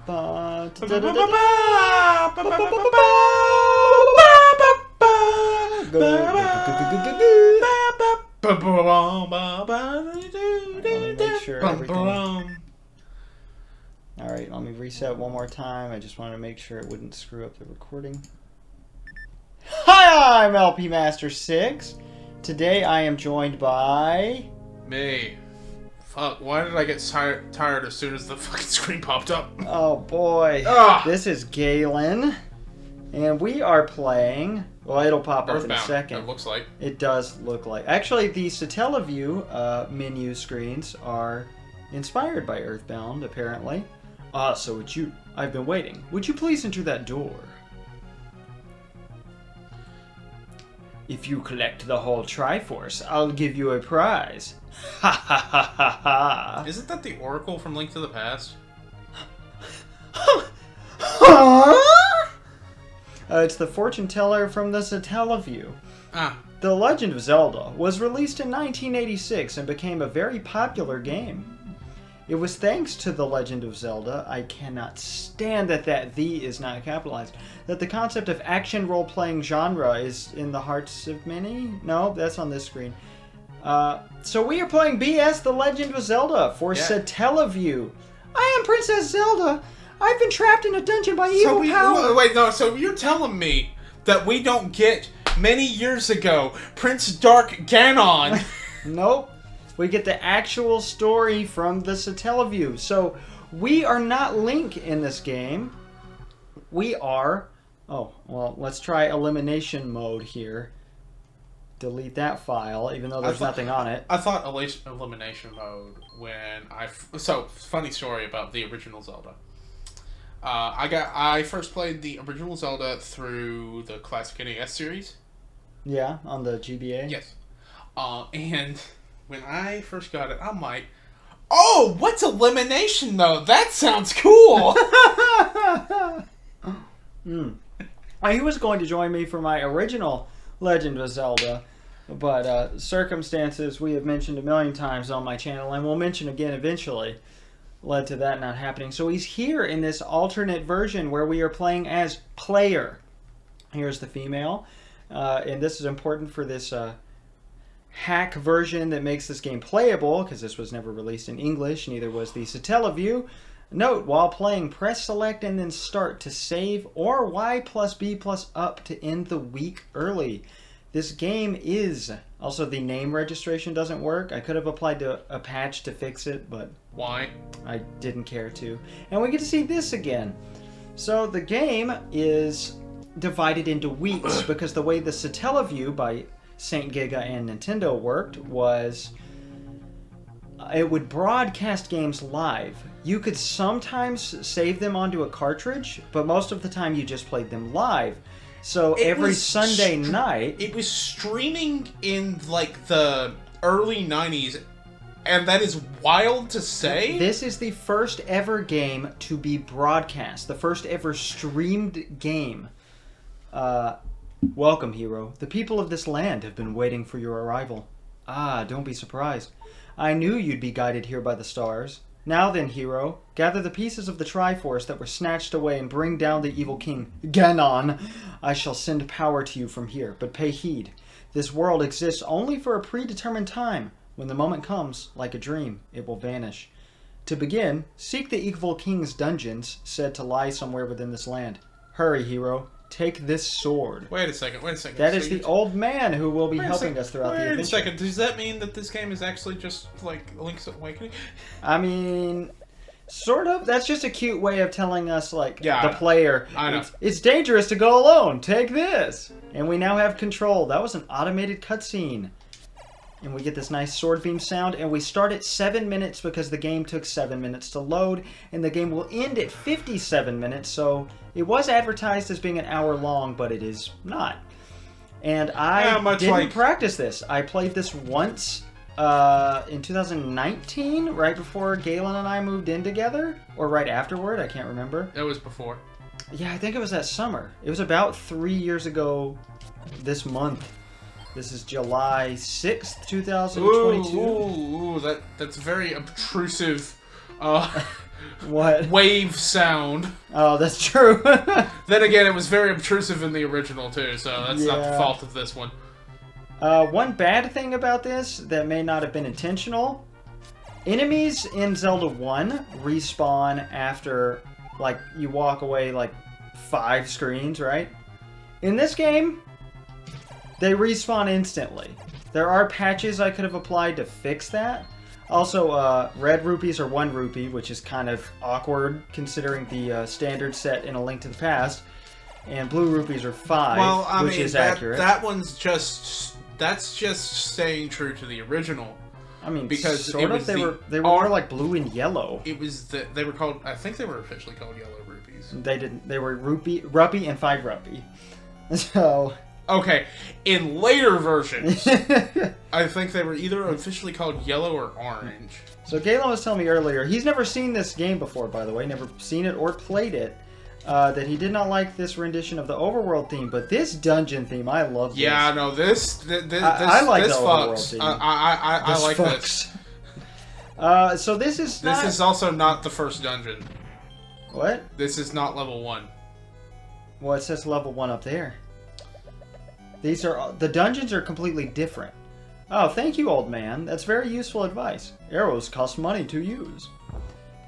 make sure everything... Alright, let me reset one more time. I just wanted to make sure it wouldn't screw up the recording. Hi, I'm LP Master 6. Today I am joined by... Me. Fuck, why did I get tired as soon as the fucking screen popped up? Oh boy. Ugh. This is Galen. And we are playing... Well, it'll pop up in a second. It looks like. It does look like. Actually, the Satellaview menu screens are inspired by Earthbound, apparently. So it's you. I've been waiting. Would you please enter that door? If you collect the whole Triforce, I'll give you a prize. Ha ha ha ha ha. Isn't that the Oracle from Link to the Past? Huh? It's the fortune teller from the Satellaview. Ah. The Legend of Zelda was released in 1986 and became a very popular game. It was thanks to The Legend of Zelda, I cannot stand that "the" is not capitalized, that the concept of action role-playing genre is in the hearts of many? No, that's on this screen. So we are playing BS The Legend of Zelda for Satellaview. I am Princess Zelda. I've been trapped in a dungeon by evil power. Wait, no, so you're telling me that we don't get, many years ago, Prince Dark Ganon? Nope. We get the actual story from the Satellaview. So, we are not Link in this game. We are... Oh, well, let's try elimination mode here. Delete that file, even though there's nothing on it. I thought elimination mode when So, funny story about the original Zelda. I first played the original Zelda through the classic NES series. Yeah, on the GBA? Yes. And... when I first got it, I'm like, oh, what's elimination, though? That sounds cool! He was going to join me for my original Legend of Zelda, but circumstances we have mentioned a million times on my channel, and we'll mention again eventually, led to that not happening. So he's here in this alternate version where we are playing as player. Here's the female, and this is important for this... hack version that makes this game playable, because this was never released in English, neither was the Satellaview. Note, while playing, press select and then start to save, or Y plus B plus up to end the week early. This game is... Also, the name registration doesn't work. I could have applied to a patch to fix it, but... Why? I didn't care to. And we get to see this again. So, the game is divided into weeks, because the way the Satellaview by Saint Giga and Nintendo worked was it would broadcast games live. You could sometimes save them onto a cartridge, but most of the time you just played them live. So every Sunday night... It was streaming in, like, the early 90s, and that is wild to say. This is the first ever game to be broadcast. The first ever streamed game. Welcome, hero. The people of this land have been waiting for your arrival. Ah, don't be surprised. I knew you'd be guided here by the stars. Now then, hero, gather the pieces of the Triforce that were snatched away and bring down the evil king, Ganon. I shall send power to you from here, but pay heed. This world exists only for a predetermined time. When the moment comes, like a dream, it will vanish. To begin, seek the evil king's dungeons, said to lie somewhere within this land. Hurry, hero. Take this sword. Wait a second. That is the old man who will be helping us throughout the adventure. Wait a second. Does that mean that this game is actually just, like, Link's Awakening? I mean, sort of. That's just a cute way of telling us, like, the player, I know. It's dangerous to go alone. Take this. And we now have control. That was an automated cutscene. And we get this nice sword beam sound, and we start at 7 minutes because the game took 7 minutes to load, and the game will end at 57 minutes, so it was advertised as being an hour long, but it is not. And I didn't practice this. I played this once in 2019, right before Galen and I moved in together, or right afterward, I can't remember. That was before. Yeah, I think it was that summer. It was about 3 years ago this month. This is July 6th, 2022. Ooh, that's very obtrusive What? wave sound. Oh, that's true. Then again, it was very obtrusive in the original too, so that's not the fault of this one. One bad thing about this that may not have been intentional: enemies in Zelda 1 respawn after, like, you walk away like 5 screens, right? In this game, they respawn instantly. There are patches I could have applied to fix that. Also, red rupees are 1 rupee, which is kind of awkward considering the standard set in A Link to the Past. And blue rupees are 5, which is accurate. That's just staying true to the original. I mean, because sort of. They were more like blue and yellow. It was they were called. I think they were officially called yellow rupees. They didn't. They were rupee, and 5 rupee. So. Okay, in later versions, I think they were either officially called yellow or orange. So Galen was telling me earlier, he's never seen this game before, by the way, never seen it or played it, that he did not like this rendition of the overworld theme, but this dungeon theme, I love this. Yeah, no, I like this the overworld theme. I like fucks. this. So this is This is also not the first dungeon. What? This is not level 1. Well, it says level 1 up there. The dungeons are completely different. Oh, thank you, old man. That's very useful advice. Arrows cost money to use.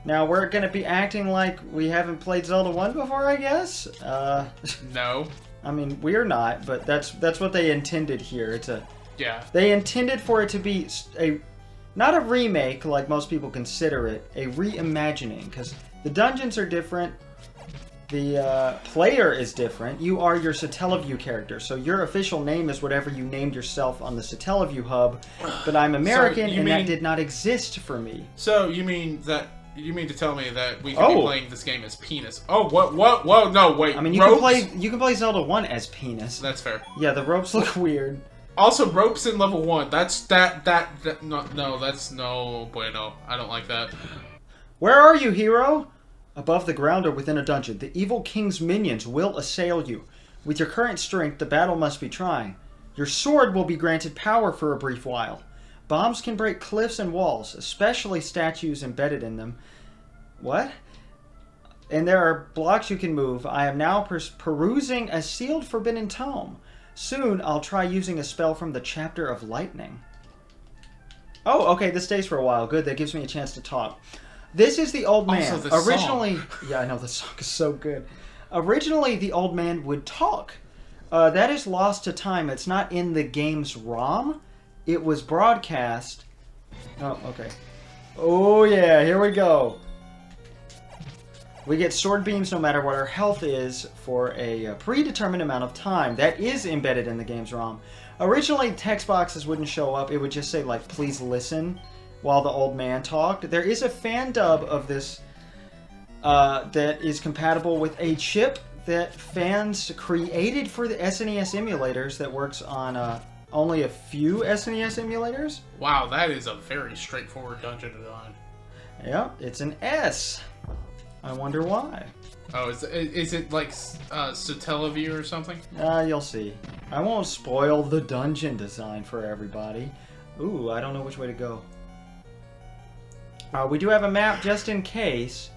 Now, we're going to be acting like we haven't played Zelda 1 before, I guess? No. I mean, we're not, but that's what they intended here. Yeah. They intended for it to be not a remake, like most people consider it, a reimagining, because the dungeons are different. The player is different. You are your Satellaview character, so your official name is whatever you named yourself on the Satellaview hub. But I'm American, that did not exist for me. So you mean to tell me that we could be playing this game as Penis? Oh, what? Whoa, no, wait. I mean, you can play Zelda 1 as Penis. That's fair. Yeah, the ropes look weird. Also, ropes in level 1. That's no, that's no bueno. I don't like that. Where are you, hero? Above the ground or within a dungeon, the evil king's minions will assail you. With your current strength, the battle must be trying. Your sword will be granted power for a brief while. Bombs can break cliffs and walls, especially statues embedded in them. What? And there are blocks you can move. I am now perusing a sealed forbidden tome. Soon, I'll try using a spell from the Chapter of Lightning. Oh, okay, this stays for a while. Good, that gives me a chance to talk. This is the old man. Also, the originally, song. Yeah, I know the song is so good. Originally, the old man would talk. That is lost to time. It's not in the game's ROM. It was broadcast. Oh, okay. Oh yeah, here we go. We get sword beams no matter what our health is for a predetermined amount of time. That is embedded in the game's ROM. Originally, text boxes wouldn't show up. It would just say, like, please listen, while the old man talked. There is a fan dub of this that is compatible with a chip that fans created for the SNES emulators that works on only a few SNES emulators. Wow, that is a very straightforward dungeon design. Yeah, it's an S. I wonder why. Oh, is it like Satellaview or something? You'll see. I won't spoil the dungeon design for everybody. Ooh, I don't know which way to go. We do have a map just in case.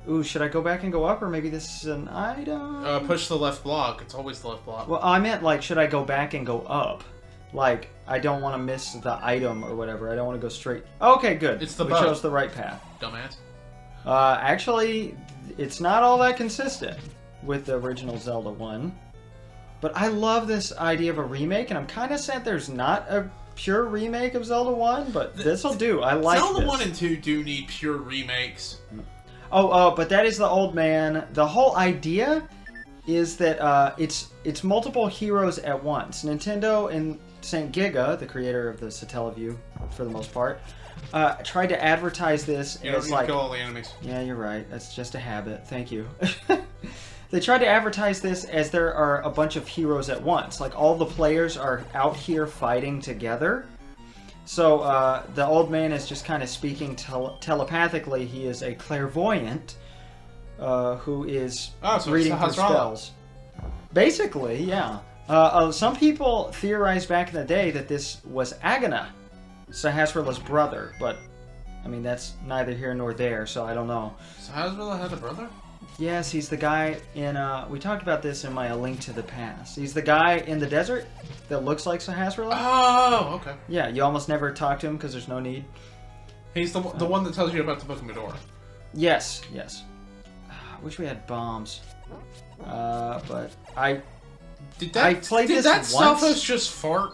Ooh, should I go back and go up, or maybe this is an item? Push the left block. It's always the left block. Well, I meant, like, should I go back and go up? Like, I don't want to miss the item or whatever. I don't want to go straight. Okay, good. It's the we bow. chose the right path. Dumbass. Actually, it's not all that consistent with the original Zelda 1. But I love this idea of a remake, and I'm kind of sad there's not a pure remake of Zelda 1, but this'll do. I like Zelda this. 1 and 2 do need pure remakes. But that is the old man. The whole idea is that it's multiple heroes at once. Nintendo and St. Giga, the creator of the Satellaview, for the most part, tried to advertise this as like... kill all the enemies. Yeah, you're right. That's just a habit. Thank you. They tried to advertise this as there are a bunch of heroes at once. Like, all the players are out here fighting together. So, the old man is just kind of speaking telepathically. He is a clairvoyant who is reading through spells. Basically, yeah. Some people theorized back in the day that this was Agana, Sahasrara's brother, but I mean, that's neither here nor there, so I don't know. So Hasbro had a brother? Yes, he's the guy in, we talked about this in my A Link to the Past. He's the guy in the desert that looks like Sahasrahla. Oh, okay. Yeah, you almost never talk to him because there's no need. He's the one that tells you about the Book of Medora. Yes, yes. I wish we had bombs. But I played this that once. Selphos just fart?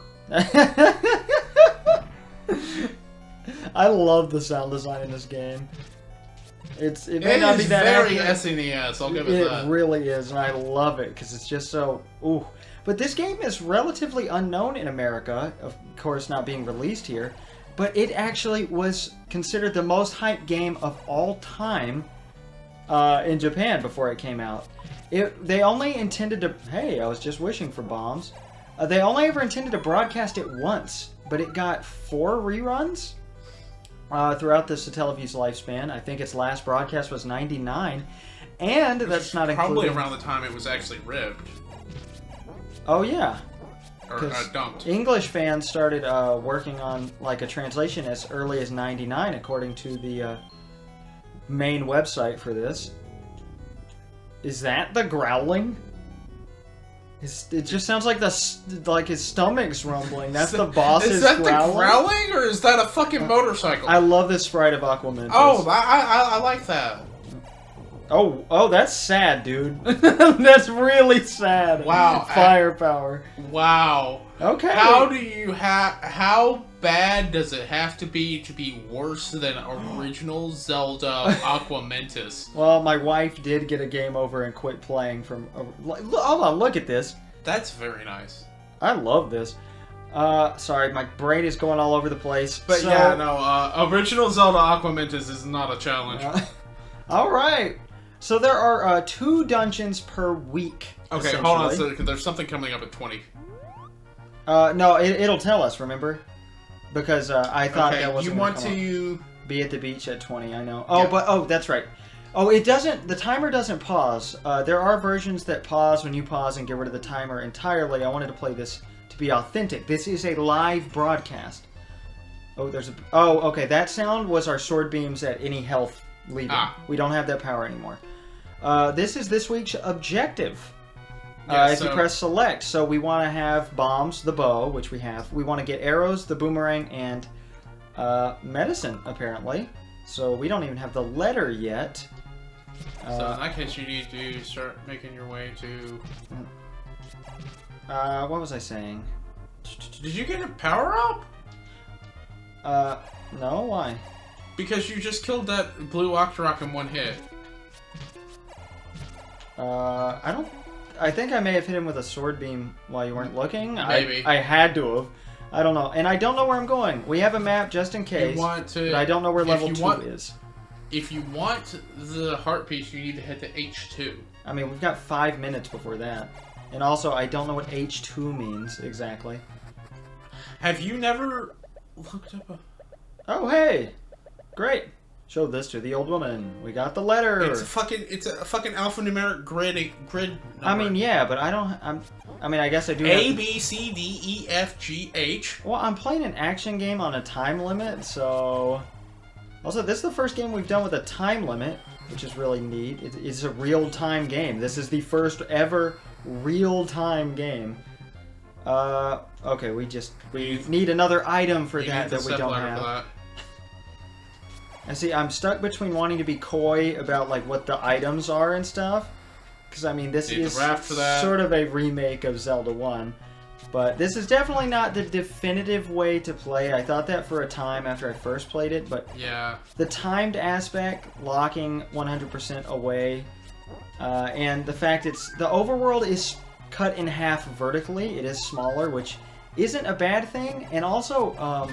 I love the sound design in this game. It may not be that very accurate. SNES, I'll give it that. It really is, and I love it because it's just so ooh. But this game is relatively unknown in America, of course not being released here, but it actually was considered the most hyped game of all time in Japan before it came out. They only intended to... Hey, I was just wishing for bombs. They only ever intended to broadcast it once, but it got 4 reruns throughout the Satellaview's lifespan. I think its last broadcast was 99, and that's not probably including... around the time it was actually ribbed. Oh, yeah. Or dumped. English fans started working on like a translation as early as 99, according to the main website for this. Is that the growling? It just sounds like his stomach's rumbling. That's the boss's Is that growling? the growling, or is that a fucking motorcycle? I love this sprite of Aquaman. Oh, I like that. Oh, that's sad, dude. That's really sad. Wow. Firepower. Wow. Okay. How bad does it have to be worse than original Zelda Aquamentus? Well, my wife did get a game over and quit playing from... Hold on, look at this. That's very nice. I love this. Sorry, my brain is going all over the place. But yeah, no, original Zelda Aquamentus is not a challenge. Alright. So there are 2 dungeons per week. Okay, hold on a second. There's something coming up at 20. No, it'll tell us, remember? Because I thought that wasn't you want to be at the beach at 20, I know. Oh, that's right. Oh, it doesn't, the timer doesn't pause. There are versions that pause when you pause and get rid of the timer entirely. I wanted to play this to be authentic. This is a live broadcast. Oh, okay, that sound was our sword beams at any health leaving. We don't have that power anymore. This is this week's objective. If you press select, so we want to have bombs, the bow, which we have. We want to get arrows, the boomerang, and medicine, apparently. So we don't even have the letter yet. So in that case, you need to start making your way to... what was I saying? Did you get a power-up? No, why? Because you just killed that blue Octorok in one hit. I think I may have hit him with a sword beam while you weren't looking. Maybe. I had to have. I don't know. And I don't know where I'm going. We have a map just in case. But I don't know where level 2 is. If you want the heart piece, you need to head to H2. I mean, we've got 5 minutes before that. And also, I don't know what H2 means exactly. Have you never looked up a... Oh, hey! Great. Show this to the old woman. We got the letter. It's a fucking alphanumeric grid number. I mean, yeah, but I mean, I guess I do A, B, C, D, E, F, G, H. Well, I'm playing an action game on a time limit, so... Also, this is the first game we've done with a time limit, which is really neat. It's a real-time game. This is the first ever real-time game. Okay, we need another item for that we don't have. And see, I'm stuck between wanting to be coy about like what the items are and stuff, because I mean this is sort of a remake of Zelda 1, but this is definitely not the definitive way to play. I thought that for a time after I first played it, but yeah, the timed aspect, locking 100% away, and the fact the overworld is cut in half vertically. It is smaller, which isn't a bad thing, and also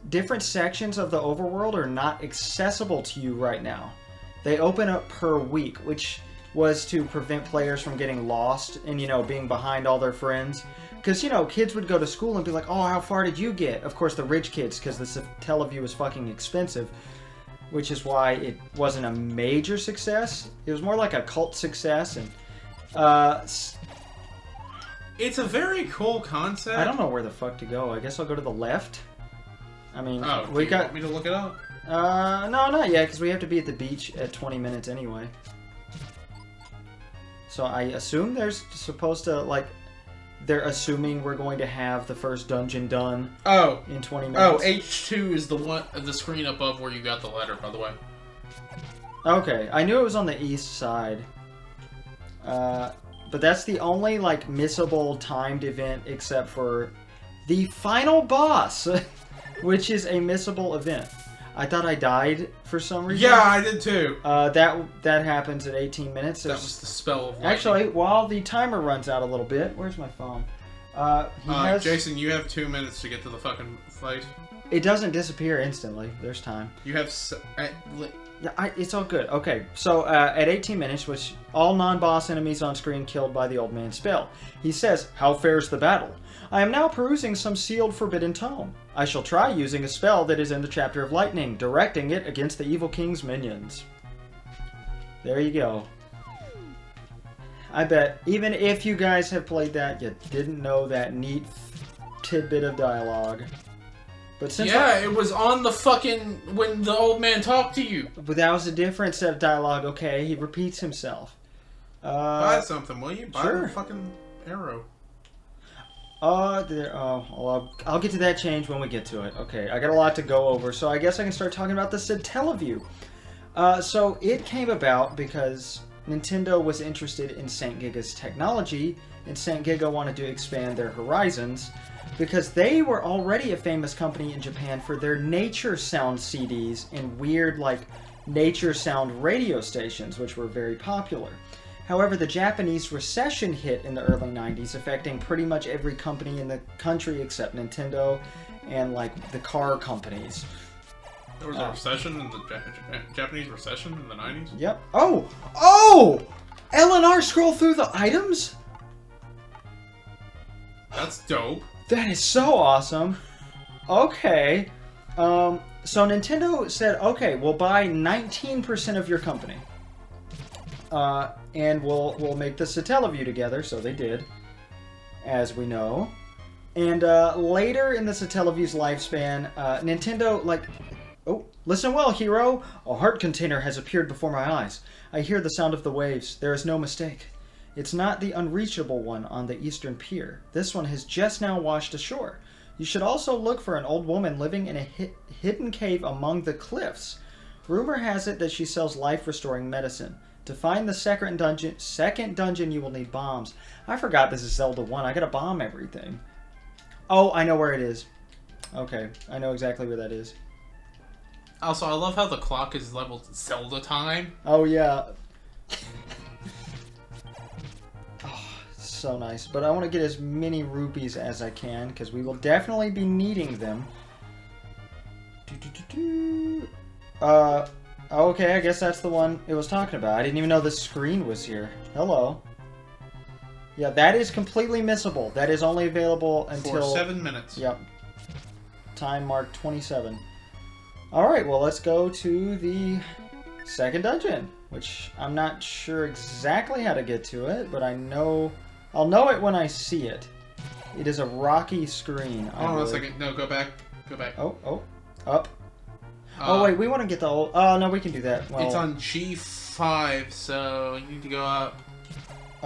different sections of the overworld are not accessible to you right now. They open up per week, which was to prevent players from getting lost and, you know, being behind all their friends. Because, you know, kids would go to school and be like, oh, how far did you get? Of course, the rich kids, because the Satellaview was fucking expensive, which is why it wasn't a major success. It was more like a cult success, and it's a very cool concept. I don't know where the fuck to go. I guess I'll go to the left. I mean, Oh, we do you got. want me to look it up? No, not yet, because we have to be at the beach at 20 minutes anyway. So I assume there's supposed to, like, they're assuming we're going to have the first dungeon done in 20 minutes. Oh, H2 is the screen above where you got the letter, by the way. Okay, I knew it was on the east side. But that's the only, like, missable timed event except for the final boss, which is a missable event. I thought I died for some reason. Yeah, I did too. That happens at 18 minutes. That was the spell of lightning. Actually, while the timer runs out a little bit, where's my phone? Jason, you have 2 minutes to get to the fucking place. It doesn't disappear instantly. There's time. You have... Yeah, it's all good. Okay, so at 18 minutes, which all non-boss enemies on screen killed by the old man's spell, he says, "How fares the battle? I am now perusing some sealed forbidden tome. I shall try using a spell that is in the chapter of lightning, directing it against the evil king's minions." There you go. I bet even if you guys have played that, you didn't know that neat tidbit of dialogue. But since it was on the fucking... when the old man talked to you. But that was a different set of dialogue. Okay, he repeats himself. Buy something, will you? Buy sure. a fucking arrow. I'll get to that change when we get to it. Okay, I got a lot to go over, so I guess I can start talking about the Satellaview. So it came about because Nintendo was interested in St. Giga's technology, and St. Giga wanted to expand their horizons because they were already a famous company in Japan for their nature sound CDs and weird, like, nature sound radio stations, which were very popular. However, the Japanese recession hit in the early 90s, affecting pretty much every company in the country except Nintendo and, like, the car companies. There was a recession in the Japanese recession in the 90s? Yep. Oh! LNR scroll through the items? That's dope. That is so awesome. Okay. So Nintendo said, okay, we'll buy 19% of your company. And we'll make the Satellaview together, so they did, as we know. And later in the Satellaview's lifespan, Nintendo, like... Oh, listen well, hero! A heart container has appeared before my eyes. I hear the sound of the waves. There is no mistake. It's not the unreachable one on the eastern pier. This one has just now washed ashore. You should also look for an old woman living in a hidden cave among the cliffs. Rumor has it that she sells life-restoring medicine. To find the second dungeon, you will need bombs. I forgot this is Zelda 1. I gotta bomb everything. Oh, I know where it is. Okay, I know exactly where that is. Also, I love how the clock is leveled Zelda time. Oh, yeah. Oh, so nice. But I want to get as many rupees as I can, because we will definitely be needing them. Okay, I guess that's the one it was talking about. I didn't even know the screen was here. Hello. Yeah, that is completely missable. That is only available until... For 7 minutes. Yep. Time mark 27. Alright, well, let's go to the second dungeon, which I'm not sure exactly how to get to it, but I know... I'll know it when I see it. It is a rocky screen. Hold on a second. No, go back. Go back. Oh, up. Oh, wait, we want to get the old... Oh, no, we can do that. Well, it's on G5, so you need to go up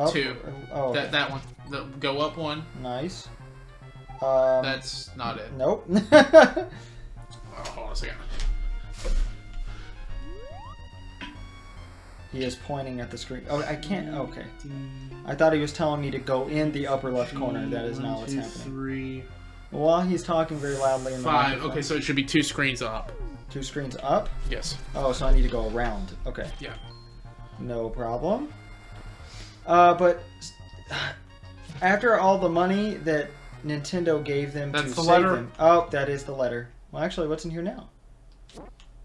2. Oh, okay. That one. Go up 1. Nice. That's not it. Nope. Hold on a second. He is pointing at the screen. Oh, I can't... Okay. I thought he was telling me to go in the upper left corner. That is not what's happening. 3. While he's talking very loudly in the 5. microphone. Okay, so it should be 2 screens up. 2 screens up? Yes. Oh, so I need to go around. Okay. Yeah. No problem. But after all the money that Nintendo gave them to save them... Oh, that is the letter. Well, actually, what's in here now?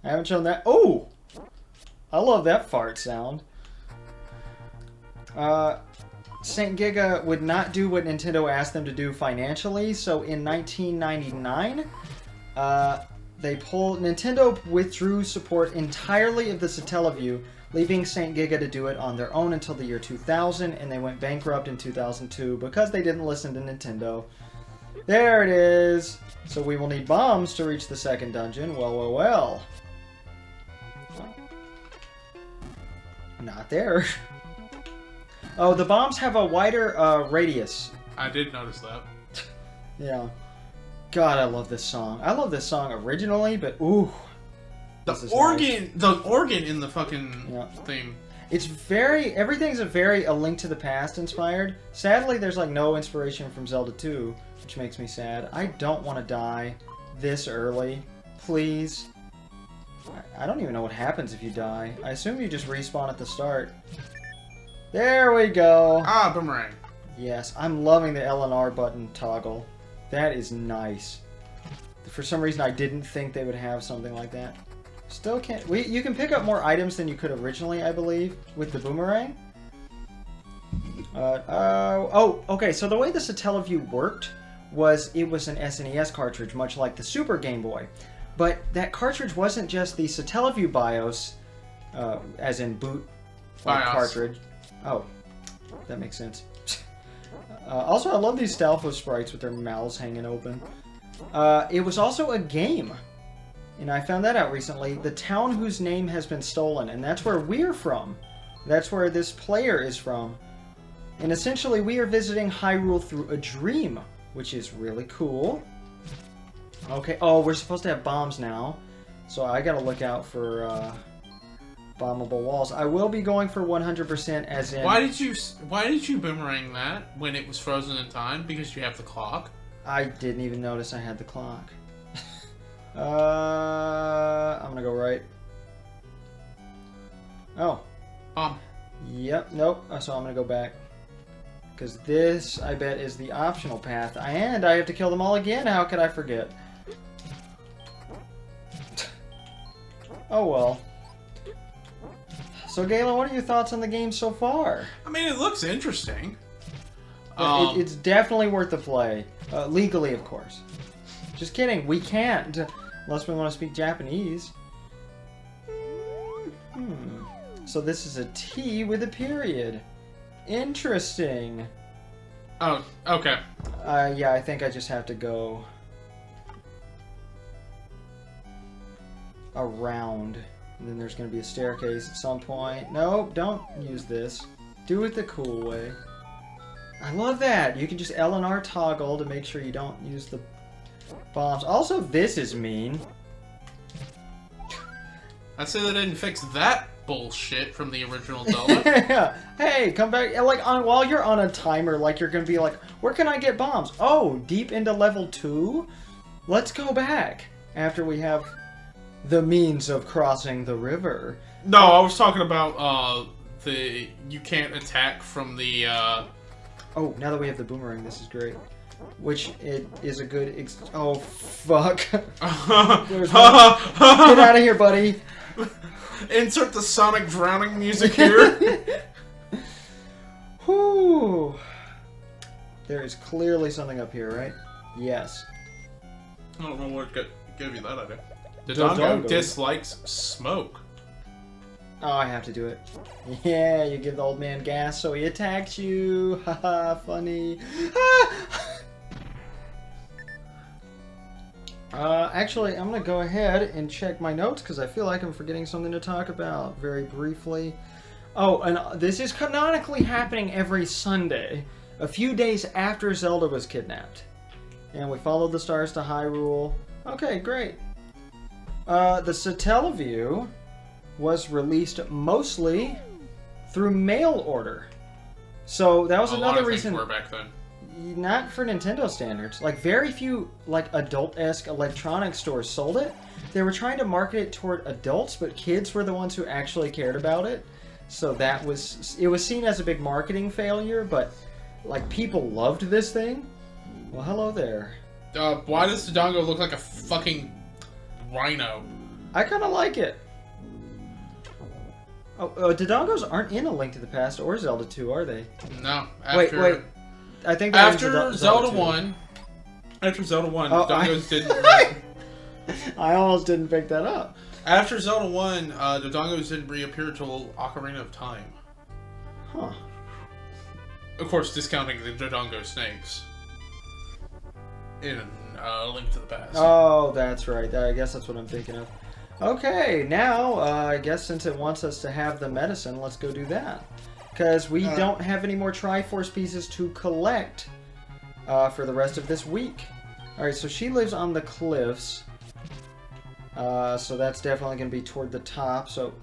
I haven't shown that. Oh! I love that fart sound. St. Giga would not do what Nintendo asked them to do financially, so in 1999, Nintendo withdrew support entirely of the Satellaview, leaving St. Giga to do it on their own until the year 2000, and they went bankrupt in 2002 because they didn't listen to Nintendo. There it is. So we will need bombs to reach the second dungeon. Well, well, well. Not there. Oh, the bombs have a wider radius. I did notice that. Yeah. God, I love this song. I love this song originally, but ooh. The organ in the fucking theme. It's very, everything's a Link to the Past inspired. Sadly, there's like no inspiration from Zelda 2, which makes me sad. I don't want to die this early. Please. I don't even know what happens if you die. I assume you just respawn at the start. There we go. Ah, boomerang. Yes, I'm loving the L and R button toggle. That is nice. For some reason, I didn't think they would have something like that. Still can't... You can pick up more items than you could originally, I believe, with the boomerang. Oh, okay, so the way the Satellaview worked was it was an SNES cartridge, much like the Super Game Boy. But that cartridge wasn't just the Satellaview BIOS, as in boot cartridge. Oh, that makes sense. Also, I love these Stalfo sprites with their mouths hanging open. It was also a game. And I found that out recently. The town whose name has been stolen. And that's where we're from. That's where this player is from. And essentially, we are visiting Hyrule through a dream. Which is really cool. Okay. Oh, we're supposed to have bombs now. So I gotta look out for bombable walls. I will be going for 100% as in... Why did you boomerang that when it was frozen in time? Because you have the clock? I didn't even notice I had the clock. I'm gonna go right. Oh. Yep, nope. So I'm gonna go back. Because this, I bet, is the optional path. And I have to kill them all again. How could I forget? Oh well. So Galen, what are your thoughts on the game so far? I mean, it looks interesting. It's definitely worth the play. Legally, of course. Just kidding. We can't. Unless we want to speak Japanese. So this is a T with a period. Interesting. Oh, okay. Yeah, I think I just have to go around. And then there's going to be a staircase at some point. No, don't use this. Do it the cool way. I love that. You can just L and R toggle to make sure you don't use the bombs. Also, this is mean. I'd say they didn't fix that bullshit from the original Zelda. Hey, come back. Like, while you're on a timer, like, you're going to be like, where can I get bombs? Oh, deep into level 2? Let's go back after we have the means of crossing the river. No, I was talking about you can't attack from the... Oh, now that we have the boomerang, this is great. Which it is a good... Oh, fuck. Get out of here, buddy. Insert the Sonic drowning music here. Whew. There is clearly something up here, right? Yes. I don't know what gave you that idea. Dodongo dislikes smoke. Oh, I have to do it. Yeah, you give the old man gas so he attacks you. Haha, funny. Actually, I'm going to go ahead and check my notes because I feel like I'm forgetting something to talk about very briefly. Oh, and this is canonically happening every Sunday, a few days after Zelda was kidnapped. And we followed the stars to Hyrule. Okay, great. The Satellaview was released mostly through mail order. So that was another reason. A lot of things were back then. Not for Nintendo standards. Like, very few, like, adult-esque electronics stores sold it. They were trying to market it toward adults, but kids were the ones who actually cared about it. So that was... It was seen as a big marketing failure, but, like, people loved this thing. Well, hello there. Why does Dodongo look like a fucking rhino? I kind of like it. Oh, Dodongos aren't in A Link to the Past or Zelda 2, are they? No. Wait. I think after Zelda 1, Dodongos didn't. I almost didn't pick that up. After Zelda 1, Dodongos didn't reappear till Ocarina of Time. Huh. Of course, discounting the Dodongo snakes. in Link to the Past. Oh, that's right. I guess that's what I'm thinking of. Okay, now, I guess since it wants us to have the medicine, let's go do that. Because we don't have any more Triforce pieces to collect for the rest of this week. Alright, so she lives on the cliffs. So that's definitely going to be toward the top. So,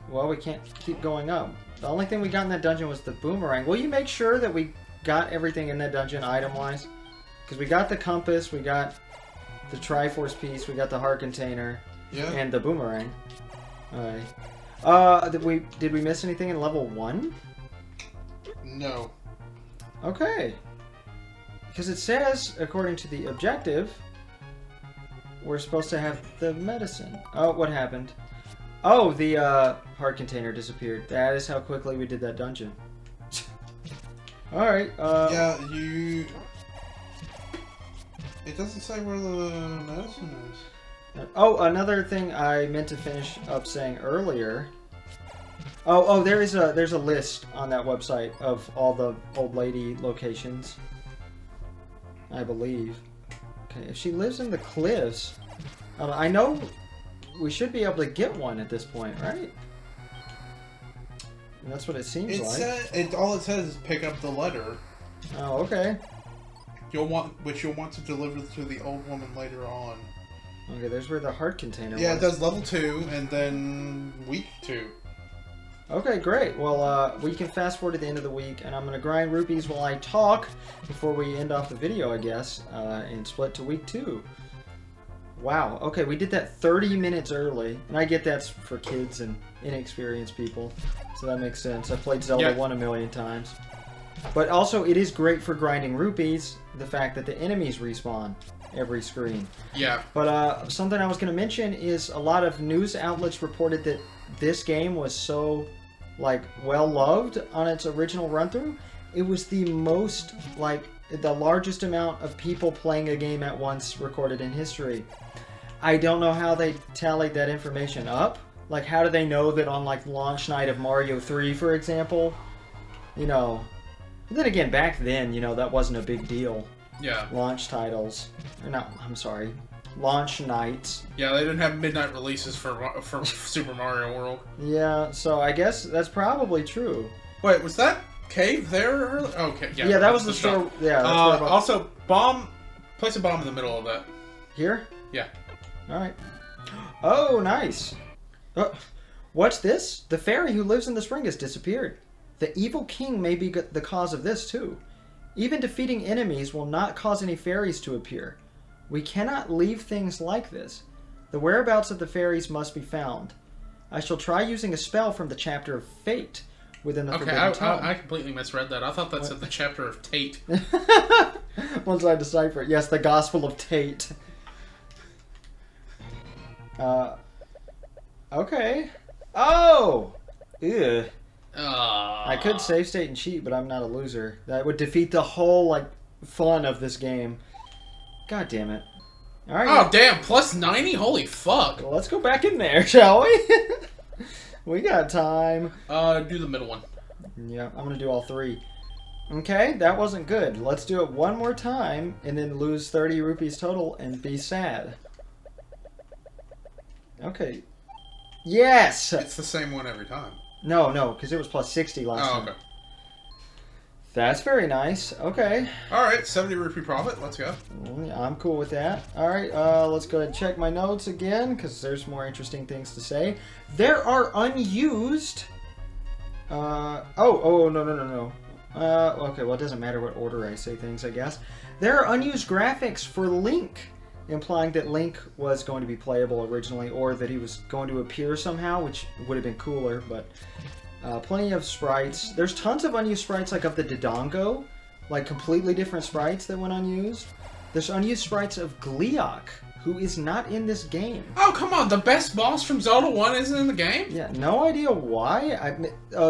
well, we can't keep going up. The only thing we got in that dungeon was the boomerang. Will you make sure that we got everything in that dungeon item-wise? Because we got the compass, we got the Triforce piece, we got the heart container, and the boomerang. Alright. Did we miss anything in level 1? No. Okay. Because it says, according to the objective, we're supposed to have the medicine. Oh, what happened? Oh, the heart container disappeared. That is how quickly we did that dungeon. Alright, Yeah, you... It doesn't say where the medicine is. Oh, another thing I meant to finish up saying earlier. Oh, there's a list on that website of all the old lady locations. I believe. Okay, if she lives in the cliffs, I know we should be able to get one at this point, right? And that's what it seems like. All it says is pick up the letter. Oh, okay. You'll want to deliver to the old woman later on. Okay, there's where the heart container was. Yeah, it does level 2 and then week 2. Okay, great. Well, we can fast forward to the end of the week, and I'm going to grind rupees while I talk before we end off the video, I guess, and split to week 2. Wow. Okay, we did that 30 minutes early, and I get that's for kids and inexperienced people, so that makes sense. I've played Zelda 1 a million times. But also, it is great for grinding rupees, the fact that the enemies respawn every screen. Yeah. But something I was going to mention is a lot of news outlets reported that this game was so, like, well-loved on its original run-through. It was the most, like, the largest amount of people playing a game at once recorded in history. I don't know how they tallied that information up. Like, how do they know that on, like, launch night of Mario 3, for example? You know... But then again, back then, you know, that wasn't a big deal. Yeah. Launch titles. Or not, I'm sorry. Launch nights. Yeah, they didn't have midnight releases for Super Mario World. Yeah, so I guess that's probably true. Wait, was that cave there earlier? Okay, yeah. Yeah, that was the store. Yeah. That's also, place a bomb in the middle of that. Here? Yeah. Alright. Oh, nice. What's this? The fairy who lives in the spring has disappeared. The evil king may be the cause of this, too. Even defeating enemies will not cause any fairies to appear. We cannot leave things like this. The whereabouts of the fairies must be found. I shall try using a spell from the chapter of Fate within the Forbidden Tome. I completely misread that. I thought that said the chapter of Tate. Once I decipher it. Yes, the Gospel of Tate. Okay. Oh! Ew. I could save state and cheat, but I'm not a loser. That would defeat the whole, like, fun of this game. God damn it. Alright. Oh, damn. Plus 90? Holy fuck. Well, let's go back in there, shall we? We got time. Do the middle one. Yeah, I'm going to do all 3. Okay, that wasn't good. Let's do it one more time, and then lose 30 rupees total and be sad. Okay. Yes! It's the same one every time. No, because it was plus 60 last time. Okay. That's very nice. Okay. Alright, 70 rupee profit. Let's go. I'm cool with that. Alright, let's go ahead and check my notes again, because there's more interesting things to say. There are unused... no. Okay, well, it doesn't matter what order I say things, I guess. There are unused graphics for Link, implying that Link was going to be playable originally, or that he was going to appear somehow, which would have been cooler, but... plenty of sprites. There's tons of unused sprites, like of the Dodongo, like completely different sprites that went unused. There's unused sprites of Gleeok, who is not in this game. Oh, come on, the best boss from Zelda 1 isn't in the game? Yeah, no idea why.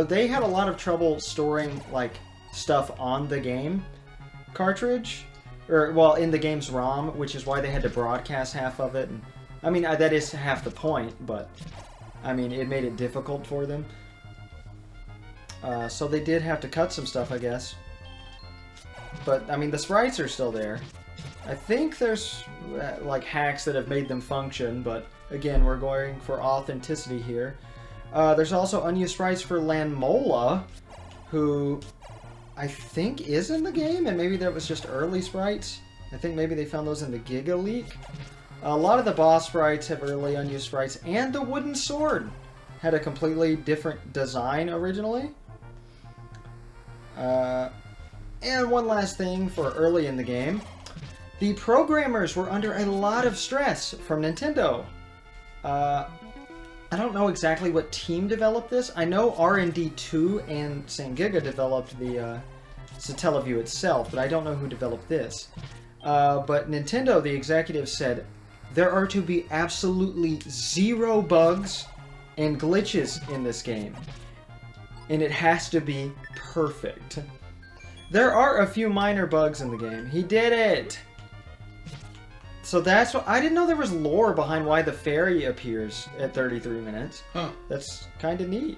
They had a lot of trouble storing, like, stuff on the game cartridge. Or, well, in the game's ROM, which is why they had to broadcast half of it. And, I mean, that is half the point, but, I mean, it made it difficult for them. So they did have to cut some stuff, I guess. But, I mean, the sprites are still there. I think there's like hacks that have made them function, but again, we're going for authenticity here. There's also unused sprites for Lanmola, who I think is in the game, and maybe that was just early sprites. I think maybe they found those in the Giga leak. A lot of the boss sprites have early unused sprites, and the wooden sword had a completely different design originally. And one last thing for early in the game. The programmers were under a lot of stress from Nintendo. I don't know exactly what team developed this. I know R&D2 and Sangiga developed the Satellaview itself, but I don't know who developed this. But Nintendo, the executives said, there are to be absolutely 0 bugs and glitches in this game. And it has to be perfect. There are a few minor bugs in the game. He did it! So that's what... I didn't know there was lore behind why the fairy appears at 33 minutes. Huh. That's kind of neat.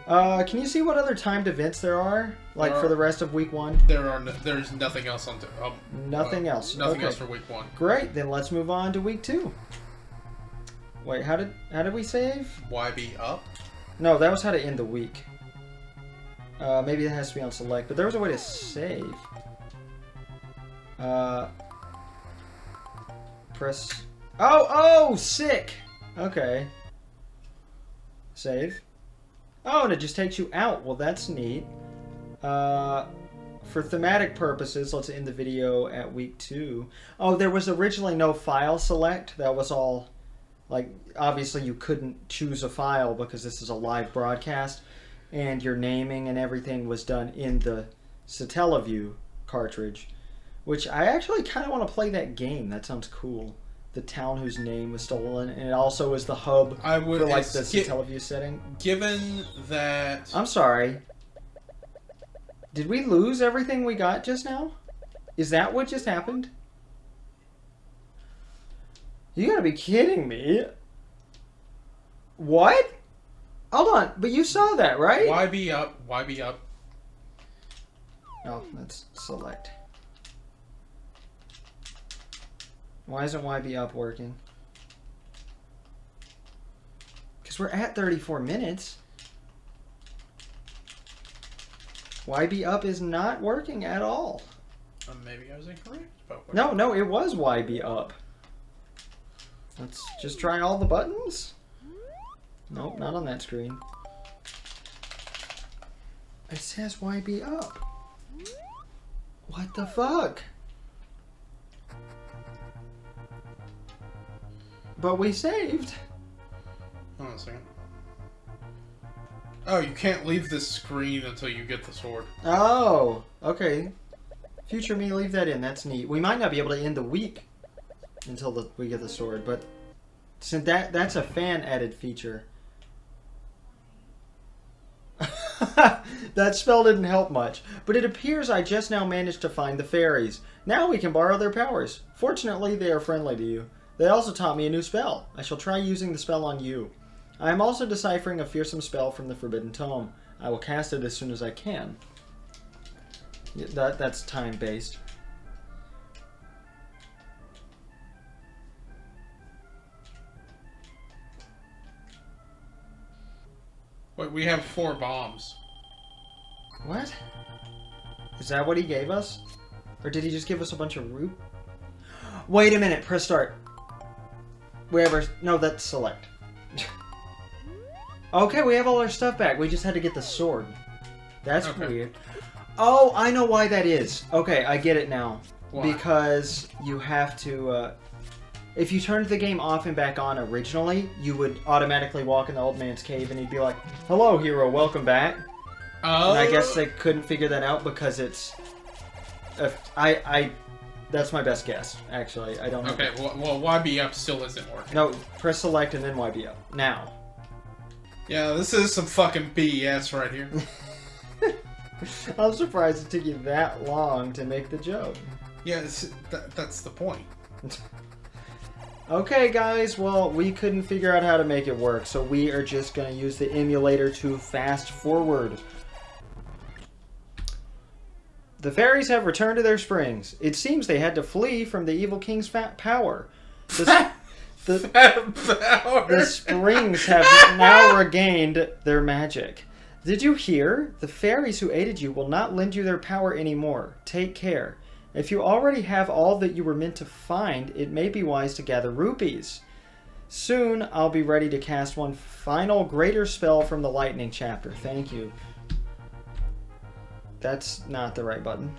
Can you see what other timed events there are? Like for the rest of week 1? There's nothing else on... Nothing else. Nothing else for week 1. Great, then let's move on to week 2. Wait, how did we save? YB up? No, that was how to end the week. Maybe that has to be on select, but there was a way to save. Press... Oh, sick! Okay. Save. Oh, and it just takes you out. Well, that's neat. For thematic purposes, let's end the video at week 2. Oh, there was originally no file select. That was all... Like, obviously you couldn't choose a file because this is a live broadcast. And your naming and everything was done in the Satellaview cartridge. Which I actually kind of want to play that game. That sounds cool. The town whose name was stolen. And it also is the hub for like the Satellaview setting. Given that... I'm sorry. Did we lose everything we got just now? Is that what just happened? You gotta be kidding me. What? Hold on, but you saw that, right? YB up, YB up. Oh, let's select. Why isn't YB up working? Because we're at 34 minutes. YB up is not working at all. Maybe I was incorrect about No, it was YB up. Let's just try all the buttons. Nope, not on that screen. It says YB up. What the fuck? But we saved. Hold on a second. Oh, you can't leave this screen until you get the sword. Oh, okay. Future me, leave that in. That's neat. We might not be able to end the week until we get the sword, but since that's a fan-added feature. That spell didn't help much, but it appears I just now managed to find the fairies. Now we can borrow their powers. Fortunately, they are friendly to you. They also taught me a new spell. I shall try using the spell on you. I am also deciphering a fearsome spell from the Forbidden Tome. I will cast it as soon as I can. That's time-based. Wait, we have 4 bombs. What? Is that what he gave us? Or did he just give us a bunch of root? Wait a minute, press start. No, that's select. Okay, we have all our stuff back. We just had to get the sword. That's weird. Oh, I know why that is. Okay, I get it now. Why? Because you have to... if you turned the game off and back on originally, you would automatically walk in the old man's cave and he'd be like, "Hello, hero, welcome back." And I guess they couldn't figure that out because it's... That's my best guess, actually. I don't know. Okay, well, YB up still isn't working. No, press select and then YB up. Now. Yeah, this is some fucking BS right here. I'm surprised it took you that long to make the joke. Yeah, that's the point. Okay, guys, well, we couldn't figure out how to make it work, so we are just going to use the emulator to fast forward. The fairies have returned to their springs. It seems they had to flee from the evil king's power. The springs have now regained their magic. Did you hear? The fairies who aided you will not lend you their power anymore. Take care. If you already have all that you were meant to find, it may be wise to gather rupees. Soon, I'll be ready to cast one final greater spell from the lightning chapter. Thank you. That's not the right button.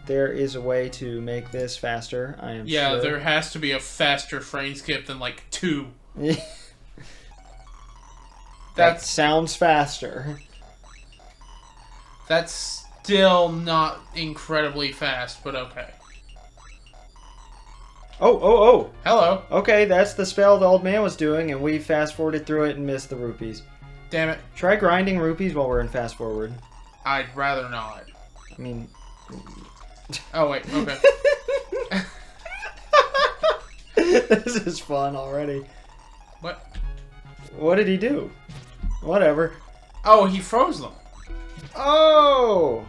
There is a way to make this faster, I am sure. Yeah, there has to be a faster frame skip than like 2. That sounds faster. That's still not incredibly fast, but okay. Oh. Hello. Okay, that's the spell the old man was doing, and we fast-forwarded through it and missed the rupees. Damn it. Try grinding rupees while we're in fast-forward. I'd rather not. I mean... Oh, wait. Okay. This is fun already. What? What did he do? Whatever. Oh, he froze them. Oh!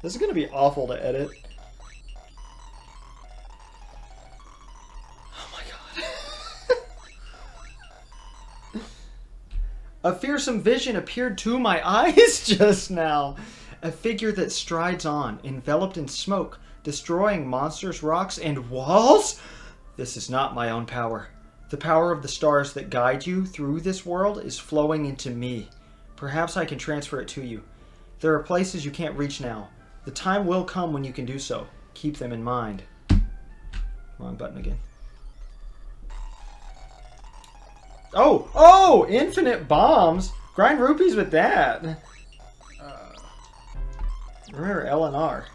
This is going to be awful to edit. Oh my god. A fearsome vision appeared to my eyes just now. A figure that strides on, enveloped in smoke, destroying monsters, rocks, and walls? This is not my own power. The power of the stars that guide you through this world is flowing into me. Perhaps I can transfer it to you. There are places you can't reach now. The time will come when you can do so. Keep them in mind. Wrong button again. Oh! Infinite bombs! Grind rupees with that! Remember L and R.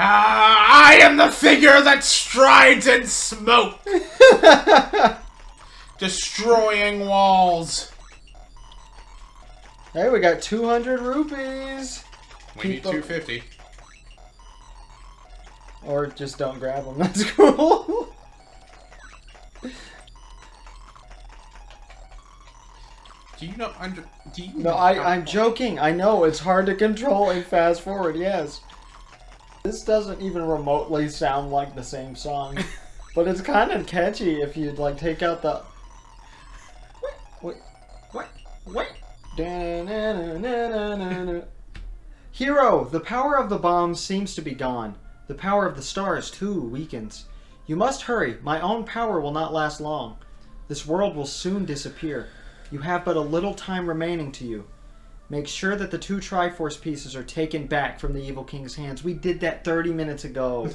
I am the figure that strides in smoke! Destroying walls. Hey, we got 200 rupees! We need 250. Or just don't grab them, that's cool. Do you know No, I'm joking. I know, it's hard to control and fast forward, yes. This doesn't even remotely sound like the same song. But it's kind of catchy if you like take out the... Wait. Hero, the power of the bombs seems to be gone. The power of the stars, too, weakens. You must hurry. My own power will not last long. This world will soon disappear. You have but a little time remaining to you. Make sure that the 2 Triforce pieces are taken back from the Evil King's hands. We did that 30 minutes ago.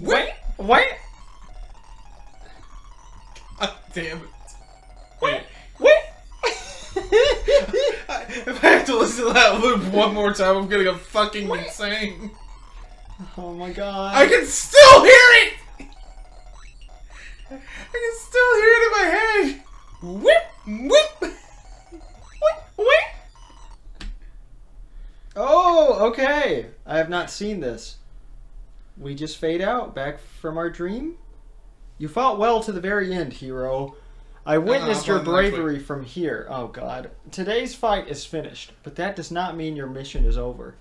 What? Wait! Damn it. Wait! If I have to listen to that loop one more time, I'm gonna go fucking insane. Oh my god. I can still hear it! I can still hear it in my head! Whip! Oh, okay. I have not seen this. We just fade out, back from our dream? You fought well to the very end, hero. I witnessed your bravery from here. Oh god. Today's fight is finished, but that does not mean your mission is over.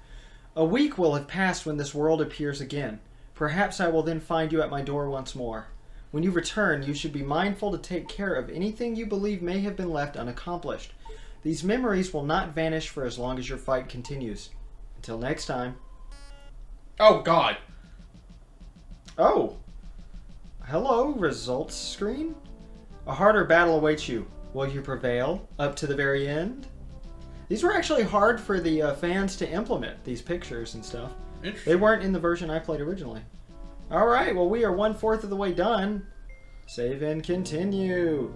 A week will have passed when this world appears again. Perhaps I will then find you at my door once more. When you return, you should be mindful to take care of anything you believe may have been left unaccomplished. These memories will not vanish for as long as your fight continues. Until next time. Oh god. Oh. Hello, results screen? A harder battle awaits you. Will you prevail up to the very end? These were actually hard for the fans to implement, these pictures and stuff. They weren't in the version I played originally. Alright, well we are 1/4 of the way done. Save and continue.